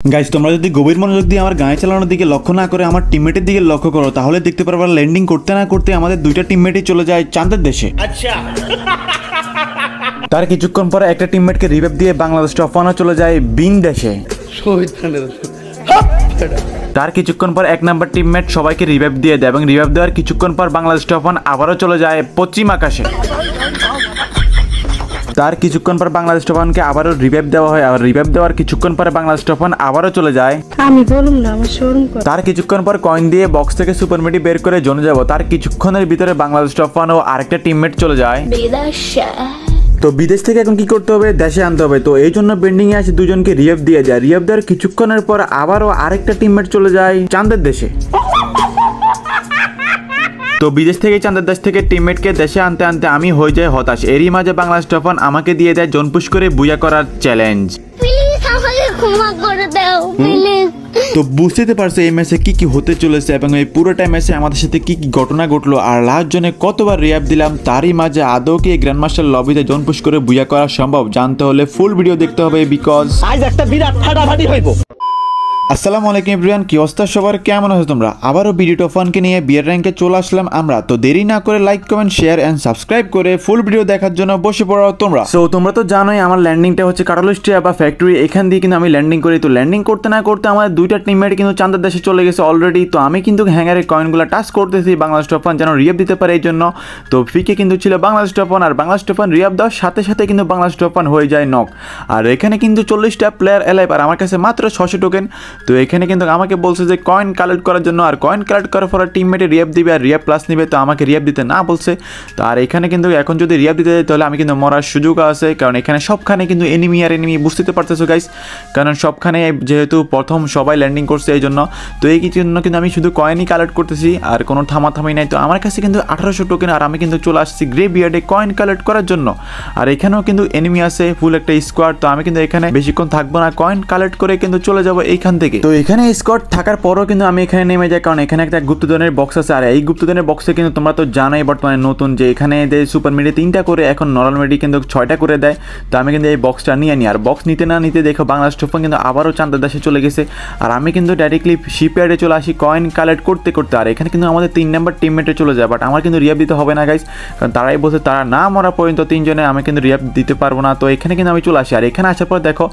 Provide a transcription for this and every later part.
Guys তোমরা যদি গভীর মনোযোগ দিয়ে আমার গায়ে চালানোর দিকে লক্ষ্য না করে আমার টিমমেটের দিকে লক্ষ্য করো তাহলে দেখতে পারবা ল্যান্ডিং করতে না করতে আমাদের দুইটা টিমমেটই চলে যায় চাঁদের দেশে। আচ্ছা। তার কিছুক্ষণ পরে একটা টিমমেটকে রিভাইভ দিয়ে বাংলাদেশ টপ 1 চলে যায় বিন দেশে। তার কিছুক্ষণ পর এক নাম্বার টিমমেট সবাইকে রিভাইভ দিয়ে দেয় এবং রিভাইভ দেওয়ার কিছুক্ষণ পর বাংলাদেশ টপ 1 আবারও চলে যায় পশ্চিম আকাশে। তার কিছুক্ষণ পর বাংলাদেশ টপ 1 কে আবারও রিভাইভ দেওয়া হয় আর রিভাইভ দেওয়ার কিছুক্ষণ পরে বাংলাদেশ টপ 1 আবারও চলে যায়। আমি বলুম না আমার শোরুম করে। তার কিছুক্ষণ পর কয়েন দিয়ে বক্স থেকে সুপার মিডি বের করে জোনে যাব। তার কিছুক্ষণের ভিতরে বাংলাদেশ টপ 1 ও আরেকটা টিমমেট চলে যায়। তো বিদেশ থেকে এখন কি করতে হবে, দেশে আনতে হবে। তো এই জন্য বেন্ডিং এ আসে দুজনকে রিভাইভ দিয়ে যায়। রিভাইভ দেওয়ার কিছুক্ষণের পর আবারও আরেকটা টিমমেট চলে যায় চাঁদের দেশে। তো বিদেশ থেকে চাঁদের দেশ থেকে টিমমেটকে দেশে আনতে আনতে আমি হয়ে যাই হতাশ। এরই মাঝে বাংলাদেশ টপ 1 আমাকে দিয়ে দেয় জোন পুশ করে বুয়া করার চ্যালেঞ্জ। তো বুঝতে পারছো এই ম্যাচে কি কি হতে চলেছে এবং এই পুরোটা ম্যাচে আমাদের সাথে কি কি ঘটনা ঘটলো আর লাস্ট জনে কতবার রিয়াপ দিলাম। তারই মাঝে আদৌ কি গ্র্যান্ড মাস্টার লবিতে জোন পুশ করে বুয়া করা সম্ভব জানতে হলে ফুল ভিডিও দেখতে হবে বিকজ আজ একটা বিরাট ফাটাফাটি হইব। আসসালামু আলাইকুম এভরিওয়ান, কি অবস্থা সবার, কেমন আছো তোমরা? আবারও ভিডিও টপ 1 কে নিয়ে বিয়ার র্যাঙ্কে চলে আসলাম আমরা। তো দেরি না করে like comment share and subscribe করে ফুল ভিডিও দেখার জন্য বসে পড়ো তোমরা। সো তোমরা তো জানোই আমার ল্যান্ডিংটা হচ্ছে কাটালুস্টিয়া বা ফ্যাক্টরি, এখান দিয়ে কিন্তু আমি ল্যান্ডিং করি। তো ল্যান্ডিং করতে না করতে আমার দুইটা টিমমেট কিন্তু চাঁদের দেশে চলে গেছে অলরেডি। তো আমি কিন্তু হ্যাঙ্গারের কয়েনগুলো টাচ করতেছি বাংলাদেশ টপ 1 যেন রিয়াপ দিতে পারে এই জন্য। তো ফিকে কিন্তু ছিল বাংলাদেশ টপ 1 আর বাংলাদেশ টপ 1 রিয়াপ দেওয়ার সাথে সাথে কিন্তু বাংলাদেশ টপ 1 হয়ে যায় নক। আর এখানে কিন্তু 40টা প্লেয়ার এলাইভ আর আমার কাছে মাত্র 600 টোকেন। তো এখানে কিন্তু আমাকে বলছে যে কয়েন কালেক্ট করার জন্য, আর কয়েন কালেক্ট করার পর টিমমেটে রিয়াপ দিবে আর রিয়াপ প্লাস নিবে। তো আমাকে রিয়াপ দিতে না বলছে। তো আর এখানে কিন্তু এখন যদি রিয়াপ দিতে যাই তাহলে আমি কিন্তু মরার সুযোগ আছে, কারণ এখানে সবখানে কিন্তু এনিমি আর এনিমি, বুঝতে পারতেছো গাইস, কারণ সবখানে যেহেতু প্রথম সবাই ল্যান্ডিং করছে এই জন্য। তো এই জন্য কিন্তু আমি শুধু কয়েনই কালেক্ট করতেছি আর কোনো থামাথামি নাই। তো আমার কাছে কিন্তু 1800 টোকেন আর আমি কিন্তু চলে আসছি গ্রে বিয়ার্ডে কয়েন কালেক্ট করার জন্য। আর এখানেও কিন্তু এনিমি আছে ফুল একটা স্কোয়াড। তো আমি কিন্তু এখানে বেশিক্ষণ থাকবো না, কয়েন কালেক্ট করে কিন্তু চলে যাবো এইখান থেকে। তো এখানে স্কোয়াড থাকার পরও কিন্তু আমি এখানে নেমে যাই, কারণ এখানে একটা গুপ্তধনের বক্স আছে। আর এই গুপ্তধনের বক্সে কিন্তু তোমরা তো জানোই বর্তমানে নতুন যে এখানে যে সুপার মিডি 3টা করে, এখন নর্মাল মিডি কিন্তু 6টা করে দেয়। তো আমি কিন্তু এই বক্সটা নিয়ে নিই। আর বক্স নিতে না নিতে দেখো বাংলাদেশ টপ 1 কিন্তু আবারও চাঁদের দেশে চলে গেছে। আর আমি কিন্তু ডাইরেক্টলি শিপইয়ার্ডে চলে আসি কয়েন কালেক্ট করতে করতে। আর এখানে কিন্তু আমাদের 3 নাম্বার টিমমেটে চলে যায়, বাট আমার কিন্তু রিয়াপ দিতে হবে না গাইস, কারণ তারাই বলছে তারা না মরা পর্যন্ত 3 জনে আমি কিন্তু রিয়াপ দিতে পারবো না। তো এখানে কিন্তু আমি চলে আসি। আর এখানে আসার পর দেখো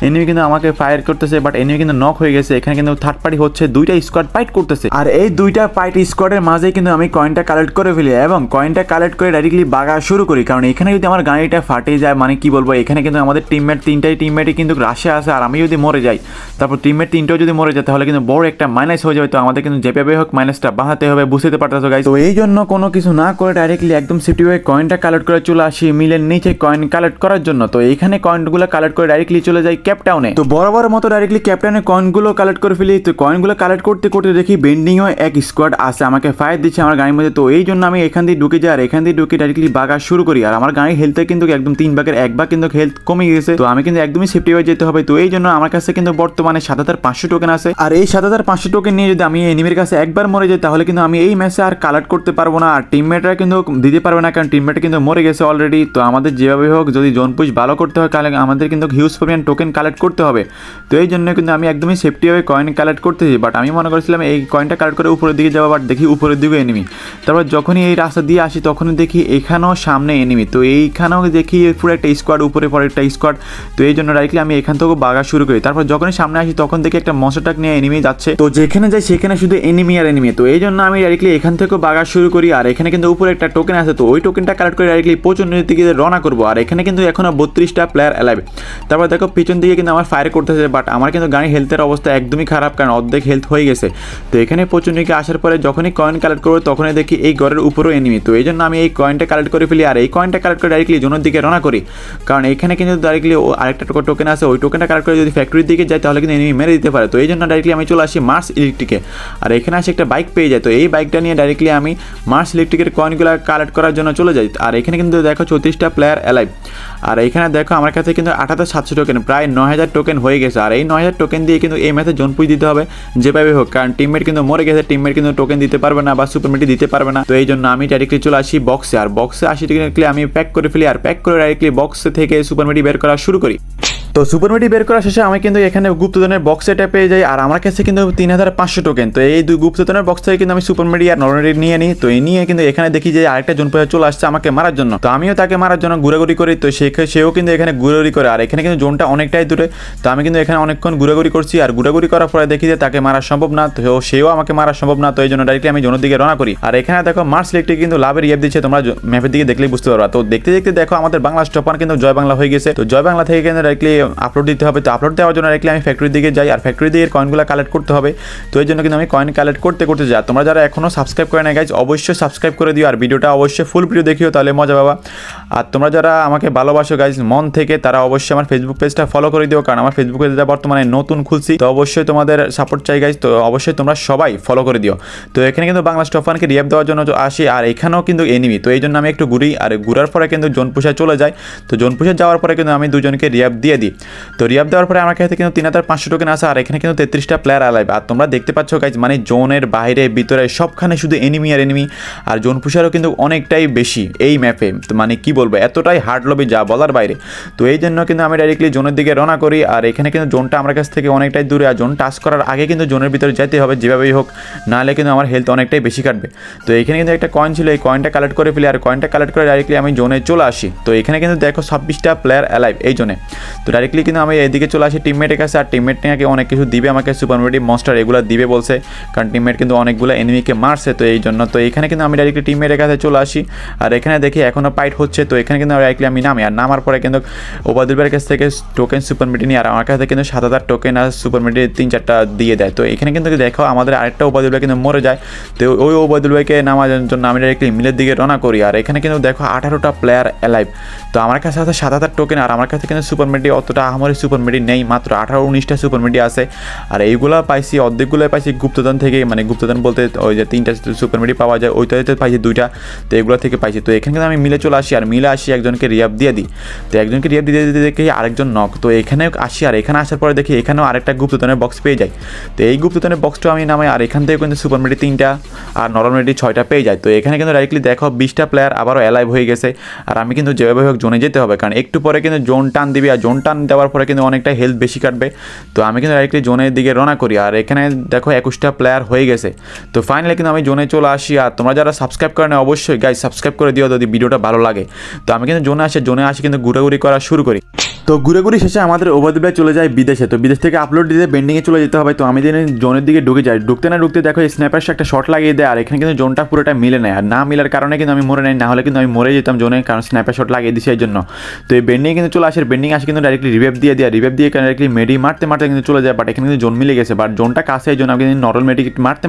এনিমি কিন্তু আমাকে ফায়ার করতেছে, বাট এনিমি কিন্তু নক হয়ে গেছে। এখানে কিন্তু থার্ড পার্টি হচ্ছে, দুইটা স্কোয়াড ফাইট করতেছে। আর এই দুইটা ফাইট স্কোয়াডের মাঝে কিন্তু আমি কয়েনটা কালেক্ট করে ফেলি এবং কয়েনটা কালেক্ট করে ডাইরেক্টলি বাগা শুরু করি, কারণ এখানে যদি আমার গাড়িটা ফাটে যায় মানে কি বলবো, এখানে কিন্তু আমাদের টিমমেট 3টাই টিমমেটই কিন্তু রাশে আসে। আর আমি যদি মরে যাই, তারপর টিমমেট 3টাও যদি মরে যায় তাহলে কিন্তু বড় একটা মাইনাস হয়ে যাবে। তো আমাদের কিন্তু যেভাবে হোক মাইনাসটা বাঁধাতে হবে, বুঝতে পারতেছো গাইস। তো এই জন্য কোনো কিছু না করে ডাইরেক্টলি একদম সেফটি ওয়ে কয়েনটা কালেক্ট করে চলে আসি মিলের নিচে কয়েন কালেক্ট করার জন্য। তো এইখানে কয়েনগুলো কালেক্ট করে ডাইরেক্টলি চলে যাই ক্যাপটাউনে। তো বরাবর মতো ডাইরেক্টলি ক্যাপটাউনে কয়েনগুলো কালেক্ট করে ফেলি। তো কয়েনগুলো কালেক্ট করতে করতে দেখি বেন্ডিংও এক স্কোয়াড আছে, আমাকে ফায়ার দিচ্ছে আমার গাড়ির মধ্যে। তো এই জন্য আমি এখান দিয়ে ঢুকে যাই আর এখান দিয়ে ঢুকে ডাইরেক্টলি বাগা শুরু করি। আর আমার গাড়ির হেলথে কিন্তু একদম 3 ভাগের 1 ভাগ কিন্তু হেলথ কমে গেছে। তো আমি কিন্তু একদমই সেফটি হয়ে যেতে হবে। তো এই জন্য আমার কাছে কিন্তু বর্তমানে 7500 টোকেন আছে। আর এই 7500 টোকেন নিয়ে যদি আমি এনিমির কাছে একবার মরে যাই তাহলে কিন্তু আমি এই ম্যাচে আর কালেক্ট করতে পারবো না। আর টিমমেটরা কিন্তু দিতে পারবে না, কারণ টিমমেট কিন্তু মরে গেছে অলরেডি। তো আমাদের যেভাবে হোক যদি জোন পুশ ভালো করতে হয় তাহলে আমাদের কিন্তু হিউজ পরিমাণ টোকেন কালেক্ট করতে হবে। তো এই জন্য কিন্তু আমি একদমই সেফটি হয়ে কয়েন কালেক্ট করতেছি। বাট আমি মনে করেছিলাম এই কয়েনটা কালেক্ট করে উপরের দিকে যাবো, বাট দেখি উপরের দিকে এনিমি। তারপর যখনই এই রাস্তা দিয়ে আসি তখনই দেখি এখানেও সামনে এনিমি। তো এইখানেও দেখি পুরো একটা স্কোয়াড, উপরে পরে একটা স্কোয়াড। তো এই জন্য ডাইরেক্টলি আমি এখান থেকে বাগা শুরু করি। তারপর যখনই সামনে আসি তখন দেখি একটা মনস্টার ট্রাক নিয়ে এনিমি যাচ্ছে। তো যেখানে যাই সেখানে শুধু এনিমি আর এনিমি। তো এই জন্য আমি ডাইরেক্টলি এখান থেকে বাগা শুরু করি। আর এখানে কিন্তু উপরে একটা টোকেন আছে, তো ওই টোকেনটা কালেক্ট করে ডাইরেক্টলি প্রচন্ডের দিকে রওনা করবো। আর এখানে কিন্তু এখনো 32টা প্লেয়ার এলাইভ। তারপর দেখো পিছন দিকে কিন্তু আমার ফায়ার করতেছে, বাট আমার কিন্তু গাড়ির হেলথের অবস্থা একদমই খারাপ, কারণ অর্ধেক হেলথ হয়ে গেছে। তো এখানে প্রচুর দিকে আসার পরে যখনই কয়েন কালেক্ট করবো তখনই দেখি এই ঘরের উপরেও এনিমি। তো এই জন্য আমি এই কয়েনটা কালেক্ট করে ফেলি। আর এই কয়েনটা কালেক্ট করে ডাইরেক্টলি জোনের দিকে রওনা করি, কারণ এখানে কিন্তু ডাইরেক্টলি আরেকটা টোকেন আছে, ওই টোকেনটা কালেক্ট করে যদি ফ্যাক্টরির দিকে যায় তাহলে কিন্তু এনিমি মেরে দিতে পারে। তো এই জন্য ডাইরেক্টলি আমি চলে আসি মার্স ইলেকট্রিকে। আর এখানে আসে একটা বাইক পেয়ে যায়। তো এই বাইকটা নিয়ে ডাইরেক্টলি আমি মার্স ইলেকট্রিকের কয়েনগুলো কালেক্ট করার জন্য চলে যাই। আর এখানে কিন্তু দেখো 34টা প্লেয়ার এলাইভ। আর এখানে দেখো আমার কাছে কিন্তু 8700 টোকেন, প্রায় 9000 টোকেন হয়ে গেছে। আর এই 9000 টোকেন দিয়ে কিন্তু এই ম্যাচে জোন পুশ দিতে হবে যেভাবে হোক, কারণ টিমমেট কিন্তু মরে গেছে, টিমমেট কিন্তু টোকেন দিতে পারবে না বা সুপার মিডি দিতে পারবে না। তো এই জন্য আমি ডাইরেক্টলি চলে আসি বক্সে। আর বক্সে আসি ডাইরেক্টলি আমি প্যাক করে ফেলি। আর প্যাক করে ডাইরেক্টলি বক্স থেকে সুপার মিডি বের করা শুরু করি। তো সুপার মেডি বের করা শেষে আমি কিন্তু এখানে গুপ্তধনের বক্স এটা পেয়ে যাই, আর আমার কাছে কিন্তু 3500 টোকেন। তো এই দুই গুপ্তধনের বক্স থেকে কিন্তু আমি সুপার মেডি আর নরমেডি নিয়ে নিই। তো এই নিয়ে কিন্তু এখানে দেখি যে আরেকটা জোনপুষার চলে আসছে আমাকে মারার জন্য। তো আমিও তাকে মারার জন্য ঘুরাঘুরি করি। তো সেও কিন্তু এখানে ঘুরাঘুরি করে, আর এখানে কিন্তু জোনটা অনেকটাই দূরে। তো আমি কিন্তু এখানে অনেকক্ষণ ঘুরাঘুরি করছি, আর ঘুরাঘুরি করার পরে দেখি যে তাকে মারা সম্ভব না, তো সেও আমাকে মারা সম্ভব না। তো এই জন্য ডাইরেক্টলি আমি জোনের দিকে রওনা করি। আর এখানে দেখো মার্চ ইলেকট্রিক কিন্তু লাভের ইয়েপ দিচ্ছে, তোমরা ম্যাপের দিকে দেখলেই বুঝতে পারবা। তো দেখতে দেখতে দেখো আমাদের বাংলা স্টপার কিন্তু জয় বাংলা হয়ে গেছে। তো জয় বাংলা থেকে কিন্তু ডাইরেক্টলি আপলোড দিতে হবে। তো আপলোড দেওয়ার জন্য ডাইরেক্টলি আমি ফ্যাক্টরির দিকে যাই, আর ফ্যাক্টরি দিকে কয়েনগুলো কালেক্ট করতে হবে। তো এই জন্য কিন্তু আমি কয়েন কালেক্ট করতে যাই। তোমরা যারা এখনো সাবস্ক্রাইব করে না গাইজ, অবশ্যই সাবস্ক্রাইব করে দিও, আর ভিডিওটা অবশ্যই ফুল ভিডিও দেখিও, তাহলে মজা পাবা। আর তোমরা যারা আমাকে ভালোবাসো গাইজ মন থেকে, তারা অবশ্যই আমার ফেসবুক পেজটা ফলো করে দিও, কারণ আমার ফেসবুক পেজটা বর্তমানে নতুন খুলছি। তো অবশ্যই তোমাদের সাপোর্ট চাই গাইজ, তো অবশ্যই তোমরা সবাই ফলো করে দিও। তো এখানে কিন্তু বাংলা স্টফানকে রিয়াপ দেওয়ার জন্য আসি, আর এখানেও কিন্তু এনিমি। তো এই জন্য আমি একটু ঘুরি, আর ঘুরার পরে কিন্তু জোনপুষায় চলে যাই। তো জোনপুষায় যাওয়ার পরে কিন্তু আমি দুজনকে রিয়াপ দিয়ে দিই। তো রিয়াপ দেওয়ার পরে আমার কাছে কিন্তু 3500 টোকেন আছে, আর এখানে কিন্তু 33টা প্লেয়ার অ্যালাইভ। আর তোমরা দেখতে পাচ্ছ গাইজ, মানে জোনের বাইরে ভিতরে সবখানে শুধু এনিমি আর এনিমি। আর জোনপুষারও কিন্তু অনেকটাই বেশি এই ম্যাপে, তো মানে কি বলবো, এতটাই হার্ড লবি যা বলার বাইরে। তো এই জন্য কিন্তু আমি ডাইরেক্টলি জোনের দিকে রওনা করি, আর এখানে কিন্তু জোনটা আমার কাছ থেকে অনেকটাই দূরে, আর জোন টাচ করার আগে কিন্তু জোনের ভিতরে যেতে হবে যেভাবেই হোক, নাহলে কিন্তু আমার হেলথ অনেকটাই বেশি কাটবে। তো এখানে কিন্তু একটা কয়েন ছিল, এই কয়েনটা কালেক্ট করে ফেলি, আর কয়েনটা কালেক্ট করে ডাইরেক্টলি আমি জোনে চলে আসি। তো এখানে কিন্তু দেখো 26টা প্লেয়ার অ্যালাইভ এই জোনে। তো ডাইরেক্টলি কিন্তু আমি এদিকে চলে আসি টিমমেটের কাছে, আর টিমমেট নাকি অনেক কিছু দিবে আমাকে, সুপার মেডি মনস্টার এগুলো দিবে বলছে, কারণ টিমমেট কিন্তু অনেকগুলো এনিমিকে মারছে। তো এই জন্য তো এখানে কিন্তু আমি ডাইরেক্টলি টিমমেটের কাছে চলে আসি, আর এখানে দেখি এখনও ফাইট হচ্ছে। তো এখানে কিন্তু ডাইরেক্টলি আমি নামি, আর নামার পরে কিন্তু ওবায়দুলের কাছ থেকে টোকেন সুপার মেডি নিয়ে, আর আমার কাছে কিন্তু 7000 টোকেন আর সুপার মেডি 3-4টা দিয়ে দেয়। তো এখানে কিন্তু দেখো আমাদের আরেকটা ওবায়দুল ভাই কিন্তু মরে যায়। তো ওই ওবায়দুল ভাইকে নামার জন্য আমি ডাইরেক্টলি মিলের দিকে রওনা করি, আর এখানে কিন্তু দেখো 18টা প্লেয়ার অ্যালাইভ। তো আমার কাছে আছে 7000 টোকেন, আর আমার কাছে কিন্তু সুপার মেডি অতটা আমার সুপার মেডি নেই, মাত্র 18-19টা সুপার মেডি আছে। আর এইগুলো পাইছি অর্ধেকগুলো পাইছি গুপ্তধন থেকে, মানে গুপ্তধন বলতে ওই যে 3টা সুপার মেডি পাওয়া যায়, ওইটাতে পাইছি 2টা। তো এগুলো থেকে পাইছি। তো এখানে কিন্তু আমি মিলে চলে আসি, আর মিলে আসি একজনকে রিয়াপ দিয়ে দিই। তো একজনকে রিয়াপ দিতে দিতে দেখি আরেকজন নক। তো এখানে আসি, আর এখানে আসার পরে দেখি এখানেও আরেকটা গুপ্তধনের বক্স পেয়ে যাই। তো এই গুপ্তধনের বক্সটা আমি নামাই, আর এখান থেকে কিন্তু সুপার মেডি 3টা আর নরমাল মেডি 6টা পেয়ে যায়। তো এখানে কিন্তু ডাইরেক্টলি দেখো 20টা প্লেয়ার আবারও অ্যালাইভ হয়ে গেছে, আর আমি কিন্তু যেভাবে হোক জোনে যেতে হবে, কারণ একটু পরে কিন্তু জোন টান দিবি, আর জোন টান দেওয়ার পরে কিন্তু অনেকটা হেলথ বেশি কাটবে। তো আমি কিন্তু ডাইরেক্টলি জোনের দিকে রওনা করি, আর এখানে দেখো 21টা প্লেয়ার হয়ে গেছে। তো ফাইনালি কিন্তু আমি জোনে চলে আসি, আর তোমরা যারা সাবস্ক্রাইব করে না অবশ্যই গাইজ সাবস্ক্রাইব করে দিও যদি ভিডিওটা ভালো লাগে। তো আমি কিন্তু জোনে আসি কিন্তু ঘুরাঘুরি করা শুরু করি। তো ঘুরে শেষে আমাদের ওবায়দুল ভাই চলে যায় বিদেশে। তো বিদেশ থেকে আপলোড দিতে বেন্ডিংয়ে চলে যেতে হবে। তো আমি দিন জোনের দিকে ঢুকে যাই, ঢুকতে দেখো স্ন্যাপার একটা শট লাগিয়ে দেয়, আর এখানে কিন্তু জোনটা পুরোটা মিলে নেয়, আর না মিলার কারণে কিন্তু আমি মরে নেই, না হলে কিন্তু আমি মরে যেতাম জোনে, কারণ স্ন্যাপার শট লাগিয়ে দিছে এই জন্য। তো এই বেন্ডিংয়ে কিন্তু চলে আসে, বেন্ডিং আসে কিন্তু ডাইরেক্টলি রিভাইভ দিয়ে ডাইরেক্টলি মেডি মারতে কিন্তু চলে যায়। বাট এখানে কিন্তু জোন মিলে গেছে, বাট জোনটা কাছে এই জন্য আমি কিন্তু নর্মাল মেডি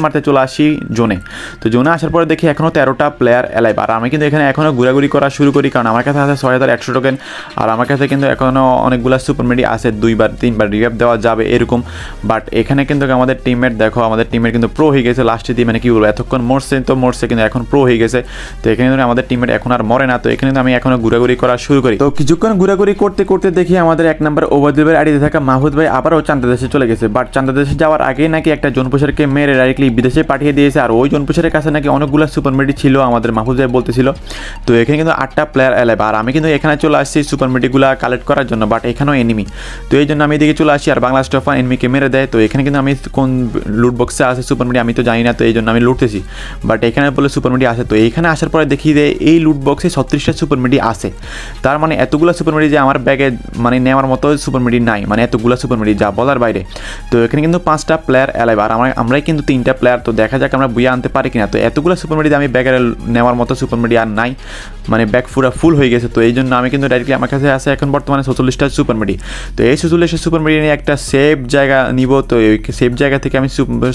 মারতে চলে আসি জোনে। তো জোনে আসার পরে দেখি এখনও 13টা প্লেয়ার অ্যালাইভ, আর আমি কিন্তু এখানে এখনও ঘোরাঘুরি করা শুরু করি, কারণ আমার কাছে আছে 6100 টোকেন, আর আমার কাছে কিন্তু এখনও অনেকগুলো সুপার মেডি আছে, 2-3বার রিভাইভ দেওয়া যাবে এরকম। বাট এখানে কিন্তু আমাদের টিমমেট দেখো, আমাদের টিমমেট কিন্তু প্রো হয়ে গেছে লাস্টে দিয়ে, মানে কি বলবো, এতক্ষণ মরছে কিন্তু এখন প্রো হয়ে গেছে। তো এখানে কিন্তু আমাদের টিমমেট এখন আর মরে না। তো এখানে কিন্তু আমি এখনো ঘোরাঘুরি করা শুরু করি। তো কিছুক্ষণ ঘোরাঘুরি করতে দেখি আমাদের 1 নম্বর ওবায়দুল ভাইয়ের আইডিতে থাকা মাহমুদ ভাই আবারও চান্দাদেশে চলে গেছে। বাট চান্দাদেশে যাওয়ার আগেই নাকি একটা জোনপুষারকে মেরে ডাইরেক্টলি বিদেশে পাঠিয়ে দিয়েছে, আর ওই জোনপুষারের কাছে নাকি অনেকগুলো সুপার মেডি ছিল আমাদের মাহমুদ ভাই বলতেছিল। তো এখানে কিন্তু 8টা প্লেয়ার অ্যালাইভ, আর আমি কিন্তু এখানে চলে আসছি সুপার মেডিগুলো কালেক্ট করার জন্য। বাট এখানেও এনিমি, তো এই জন্য আমি এদিকে চলে আসি, আর বাংলা স্টফান এনিমিকে মেরে দেয়। তো এখানে কিন্তু আমি কোন লুট বক্সে আছে সুপার মেডি আমি তো জানি না, তো এই জন্য আমি লুটতেছি। বাট এখানে বলে সুপার মেডি আছে। তো এইখানে আসার পরে দেখি যে এই লুট বক্সে 36টা সুপার মেডি আছে, তার মানে এতগুলো সুপার মেডি যে আমার ব্যাগে মানে নেওয়ার মতো সুপার মেডি নাই, মানে এতগুলো সুপার মেডি যা বলার বাইরে। তো এখানে কিন্তু 5টা প্লেয়ার অ্যালাইভ, আর আমরাই কিন্তু 3টা প্লেয়ার। তো দেখা যাক আমরা বুয়া আনতে পারি কিনা। তো এতগুলো সুপার মেডি আমি ব্যাগে নেওয়ার মতো সুপার মেডি আর নাই, মানে ব্যাগ পুরো ফুল হয়ে গেছে। তো এই জন্য আমি কিন্তু ডাইরেক্টলি আমার কাছে আছে এখন বর্তমানে 46টা সুপার মেডি। তো এই 46টা সুপার মেডি নিয়ে একটা সেফ জায়গা নিব। তো এই সেফ জায়গা থেকে আমি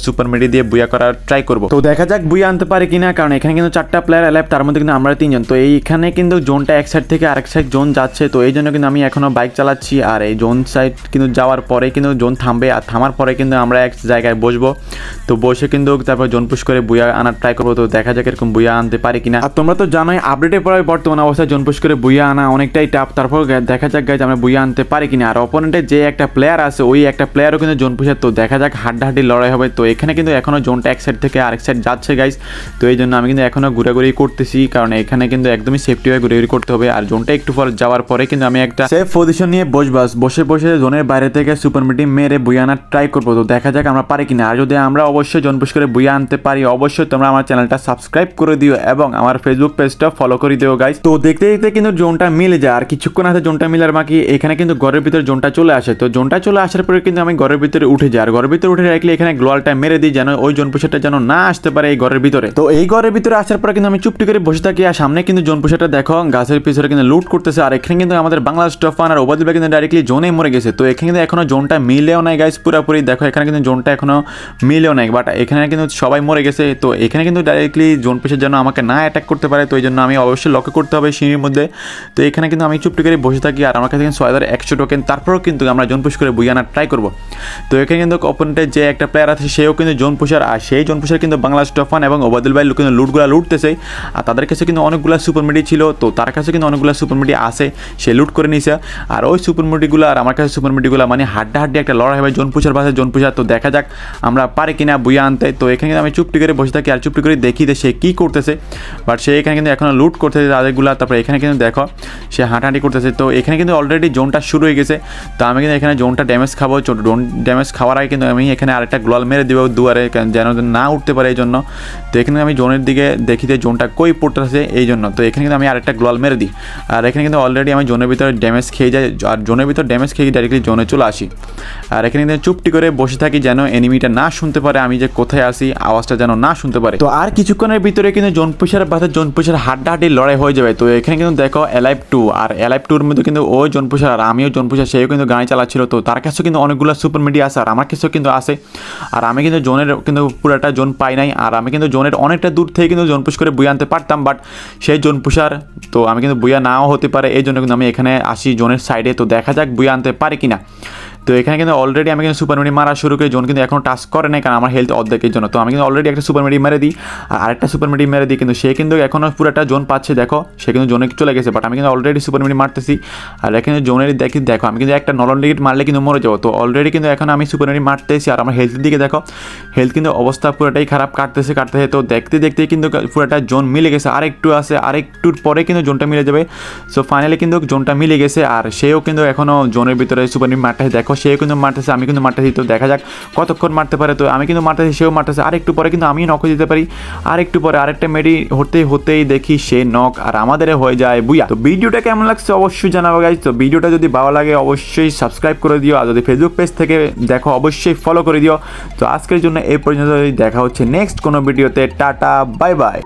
সুপার মেডি দিয়ে বুয়া করার ট্রাই করব। তো দেখা যাক বুয়া আনতে পারি কিনা, কারণ এখানে কিন্তু 4টা প্লেয়ার অ্যালাইভ, তার মধ্যে কিন্তু আমরা 3জন। তো এইখানে কিন্তু জোনটা এক সাইড থেকে আরেক সাইড জোন যাচ্ছে। তো এই জন্য কিন্তু আমি এখনও বাইক চালাচ্ছি, আর এই জোন সাইড কিন্তু যাওয়ার পরে কিন্তু জোন থামবে, আর থামার পরে কিন্তু আমরা এক জায়গায় বসবো। তো বসে কিন্তু তারপর জোন পুশ করে বুয়া আনার ট্রাই করবো। তো দেখা যাক এরকম বুয়া আনতে পারি কিনা। আর তোমরা তো জানোই আপডেটের পরে বর্তমান অবস্থায় জোন পুশ করে বুয়া আনা অনেকটাই টাফ। তারপর দেখা যাক গাইজ আমরা বুইয়া আনতে পারে কিনা। আর অপোনেন্টের যে একটা প্লেয়ার আছে ওই একটা প্লেয়ারও কিন্তু জোন পুষার, তো দেখা যাক হাড্ডাহাড্ডি লড়াই হবে। তো এখানে কিন্তু এখনও জোনটা এক সাইড থেকে আরেক সাইড যাচ্ছে গাইস, তো এই জন্য আমি কিন্তু এখনও ঘুরাঘুরি করতেছি, কারণ এখানে কিন্তু একদমই সেফটি হয়ে ঘুরাঘুরি করতে হবে। আর জোনটা একটু পর যাওয়ার পরে কিন্তু আমি একটা সেফ পজিশন নিয়ে বসে বসে জোনের বাইরে থেকে সুপার মিটি মেরে বুইয়া আনার ট্রাই করবো। তো দেখা যাক আমরা পারি কিনা। আর যদি আমরা অবশ্যই জোন পুশ করে বুইয়া আনতে পারি, অবশ্যই তোমরা আমার চ্যানেলটা সাবস্ক্রাইব করে দিও এবং আমার ফেসবুক পেজটা ফলো করে দিও গাইস। তো দেখতে দেখতে কিন্তু জোনটা মিলে যায়, আর কিছুক্ষণ আছে জোনটা মিলার বাকি। এখানে কিন্তু ঘরের ভিতরে জোনটা চলে আসে, তো জোনটা চলে আসার পরে কিন্তু আমি ঘরের ভিতরে উঠে যাই। আর ঘরের ভিতরে উঠে রাখলে এখানে গ্লোয়ালটা মেরে দিই, যেন ওই জোন পুষারটা যেন না আসতে পারে এই ঘরের ভিতরে। তো এই ঘরের ভিতরে আসার পরে কিন্তু আমি চুপটি করে বসে থাকি। আর সামনে কিন্তু জোন পুষারটা দেখো গাছের পিছনে কিন্তু লুট করতেছে। আর এখানে কিন্তু আমাদের বাংলাদেশ টফান আর ওবায়দুল ভাই কিন্তু ডাইরেক্টলি জোনে মরে গেছে। তো এখানে কিন্তু এখনো জোনটা মিলেও নাই গাইস পুরোপুরি, দেখো এখানে কিন্তু জোনটা এখনো মিলেও নাই, বাট এখানে কিন্তু সবাই মরে গেছে। তো এখানে কিন্তু ডাইরেক্টলি জোন পুষের জন্য আমাকে না অ্যাটাক করতে পারে, তো এই জন্য আমি অবশ্যই লক্ষ্য করতে হবে সিঁড়ির মধ্যে। তো এখানে কিন্তু আমি চুপটি করে বসে থাকি, আর আমার কাছে কিন্তু 6100 টোকেন, তারপরেও কিন্তু আমরা জোন পুশ করে বুইয়া আনার ট্রাই করবো। তো এখানে কিন্তু অপোনেন্টের যে একটা প্লেয়ার আছে সেও কিন্তু জোন পুষার, আর সেই জোন পুষার কিন্তু বাংলাদেশ টফান এবং ওবায়দুল ভাই কিন্তু লুটগুলা লুটতেছে। আর তাদের কাছে কিন্তু অনেকগুলো সুপার মিডি ছিল, তো তার কাছে কিন্তু অনেকগুলো সুপার মিডি আছে, সে লুট করে নিয়েছে। আর ওই সুপার মিডিগুলো আর আমার কাছে সুপার মিডিগুলো মানে হাড্ডাহাড্ডি একটা লড়াই হবে জোন পুষার ভাষায় জোন পুষার। তো দেখা যাক আমরা পারি কিনা বুইয়া আনতে। তো এখানে কিন্তু আমি চুপটি করে বসে থাকি আর চুপটি করে দেখি যে সে কী করতেছে, বাট সে এখানে কিন্তু এখনও লুট করতেছে তাদেরগুলো। তারপরে এখানে কিন্তু দেখো সে হাঁটাহাঁটি করতেছে। তো এখানে কিন্তু অলরেডি জোনটা শুরু হয়ে গেছে, তো আমি কিন্তু এখানে জোনটা ড্যামেজ খাবো। জোন ড্যামেজ খাওয়ার আগে কিন্তু আমি এখানে আরেকটা গ্লোয়াল মেরে দেবো দুয়ারে, যেন না উঠতে পারে এই জন্য। তো এখানে আমি জোনের দিকে দেখি যে জোনটা কই পড়তেছে এই জন্য। তো এখানে কিন্তু আমি আরেকটা গ্লোয়াল মেরে দিই, আর এখানে কিন্তু অলরেডি আমি জোনের ভিতরে ড্যামেজ খেয়ে যাই, আর জোনের ভিতরে ড্যামেজ খেয়ে ডাইরেক্টলি জোনে চলে আসি। আর এখানে কিন্তু চুপটি করে বসে থাকি যেন এনিমিটা না শুনতে পারে আমি যে কোথায় আসি, আওয়াজটা যেন না শুনতে পারে। তো আর কিছুক্ষণের ভিতরে কিন্তু জোন পুষার বাথে জোন পুষার হাড্ডাহাড্ডি লড়াই হয়ে যাবে। তো এখানে কিন্তু দেখো এলাইভ 2, আর এলাইভ 2-র মধ্যে কিন্তু ওই জোন পুষার আর আমিও জোন পুষার, সেও কিন্তু গাড়ি চালাচ্ছিল। তো তার কাছেও কিন্তু অনেকগুলো সুপার মিডি আছে, আর আমার কাছেও কিন্তু আছে। আর আমি কিন্তু জোনের কিন্তু পুরোটা জোন পাই নাই, আর আমি কিন্তু জোনের অনেকটা দূর থেকে কিন্তু জোন পুশ করে বুইয়া আনতে পারতাম, বাট সেই জোন পুষার তো আমি কিন্তু বুইয়া নাও হতে পারে, এই জন্য কিন্তু আমি এখানে আসি জোনের সাইডে। তো দেখা যাক বুইয়া আনতে পারে কিনা। তো এখানে কিন্তু অলরেডি আমি কিন্তু সুপার মিডি মারা শুরু করি, জোন কিন্তু এখনও টাচ করে নাই, কারণ আমার হেলথ অর্ধেকের জন্য। তো আমি কিন্তু অলরেডি একটা সুপার মিডি মেরে দিই আর আরেকটা সুপার মিডি মেরে দিই, কিন্তু সে কিন্তু এখনও পুরোটা জোন পাচ্ছে। দেখো সে কিন্তু জোনে চলে গেছে, বাট আমি কিন্তু অলরেডি সুপার মিডি মারতেছি। আর এখানে জোনের দেখো আমি কিন্তু একটা নলন লিগেট মারলে কিন্তু মরে যাবো। তো অলরেডি কিন্তু এখন আমি সুপার মিডি মারতেছি, আর আমার হেলথের দিকে দেখো হেলথ কিন্তু অবস্থা পুরোটাই খারাপ, কাটতেছে। তো দেখতে দেখতে কিন্তু পুরোটা জোন মিলে গেছে, আরেকটু আছে, আরেকটুর পরে কিন্তু জোনটা মিলে যাবে। সো ফাইনালি কিন্তু জোনটা মিলে গেছে, আর সেও কিন্তু এখনও জোনের ভিতরে সুপার মিডি মারতেছে। দেখো সেও কিন্তু মারতেছে, আমি কিন্তু মারতেছি। তো দেখা যাক কতক্ষণ মারতে পারে। তো আমি কিন্তু মারতেছি, সেও মারতেছে। আরেকটু পরে কিন্তু আমি নক দিতে পারি, আরেকটু পরে আরেকটা মেডি হতেই দেখি সে নক, আর আমাদের হয়ে যায় বুইয়া। তো ভিডিওটা কেমন লাগছে অবশ্যই জানাবো গাইজ। তো ভিডিওটা যদি ভালো লাগে অবশ্যই সাবস্ক্রাইব করে দিও, আর যদি ফেসবুক পেজ থেকে দেখো অবশ্যই ফলো করে দিও। তো আজকের জন্য এই পর্যন্ত, দেখা হচ্ছে নেক্সট কোনো ভিডিওতে। Tata, bye bye.